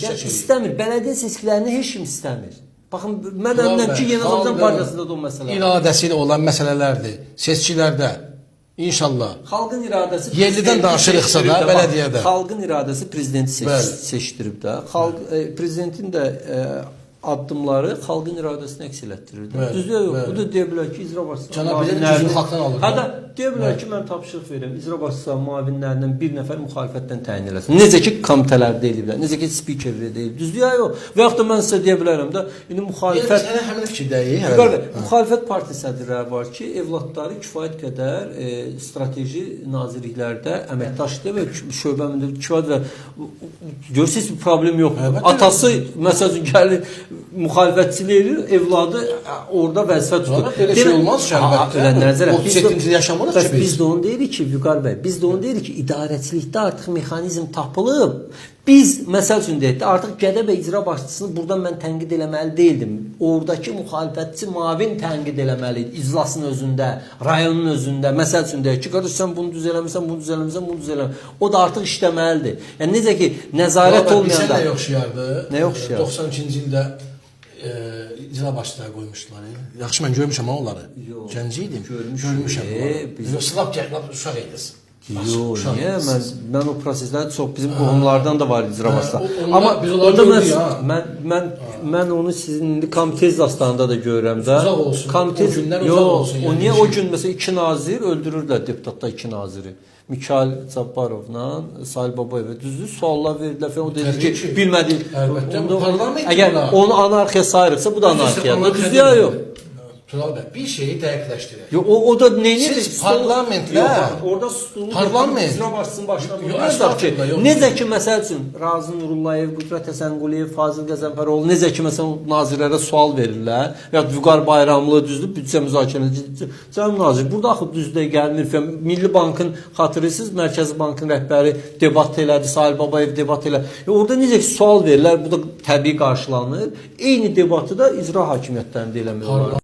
Yəni istəmir. Bələdiyyə seçkilərini heç kim istəmir. Baxın, mən əminəm ki, Yeni Azərbaycan Partiyasında da o məsələ. İradəsi ilə olan məsələlərdir. Seçkilərdə inşallah. Xalqın iradəsi yerlidən danışırıqsa da bələdiyyədə. Xalqın iradəsi prezidenti seçdirib də. Xalq prezidentin də addımları xalqın iradəsini əks elətdirir. Düzdür yox. Bu da deyə bilər ki, icra başçısı Cənab prezident xalqdan alır. Hətta deyə bilər ki, mən tapşırıq verirəm. İcra başçısı müavinlərindən bir nəfər müxalifətdən təyin eləsin. Necə ki, komitələrdə eləyiblər. Necə ki, spikerlərdə eləyib. Düzdür ya yox. Və yaxud da mən sizə deyə bilərəm də, indi müxalifət həmin fikirdəyik. Müxalifət partiya sədrləri var ki, evladları kifayət qədər strateji nazirliklərdə əməkdaşdır və şöbəmində kifayət və görürsünüz bir problem yoxdur. Atası məsələn gəlir müxalifətçilik edir, evladı orada vəzifə tutur. Belə şey olmaz ki, əlbəttə. 37-ci yaşamırıq ki biz. Biz də onu deyirik ki, Vüqar bəy, biz də onu deyirik ki, idarəçilikdə artıq mexanizm tapılıb. Biz, məsəl üçün deyək də, artıq Gədəbəy icra başçısını buradan mən tənqid eləməli deyildim. Oradakı müxalifətçi mavin tənqid eləməli, iclasın özündə, rayonun özündə. Məsəl üçün deyək ki, qardaş, sən bunu düz eləmirsən, bunu düz eləmirsən, bunu düz eləmirsən. O da artıq işləməlidir. Yəni, necə ki, nəzarət olmayanda... Bizə nə yoxşuyardı? Nə yoxşuyardı? 92-ci ildə icra başçıları qoymuşdular. Yaxşı, mən görmüşəm onları. Gənc idim. Görmüşəm. Sınav uşaq eydiniz. Yox, niyə? Mən o proseslərdə çox bizim qohumlardan da var icra başçıları. Amma mən onu sizin indi komitə iclaslarında da görürəm də. Uzaq olsun. O günlər uzaq olsun. O niyə o gün məsələn iki nazir öldürürlər deputatda iki naziri. Mikhail Cabbarovla Salih Babayeva düzdür suallar verdilər falan. O dedi ki, bilmədi. Əgər onu anarxiya sayırıqsa bu da anarxiyadır. Düzdür ya yox? Tural bəy, bir şeyi dəqiqləşdirir. Yox, o da neyini? Siz parlamentlə... Orada stulu... İcra başçısının başına buyurur. Necə ki, məsəl üçün, Razı Nurullayev, Qüdrət Həsənquliyev, Fazil Qəzənfəroğlu, necə ki, məsələn, nazirlərə sual verirlər, və ya Vüqar Bayramlı, düzdür, büdcə müzakirəsi. Cənab nazir, burada axı düzdür gəlmir. Milli Bankın xatırlısınız, Mərkəzi Bankın rəhbəri debat elədi, Salih Babayev debat elədi. Orada necə ki, sual verirlər, bu da təbii qarşılanır. Eyni debatı da icra hakimiyyətlərində eləmək olar.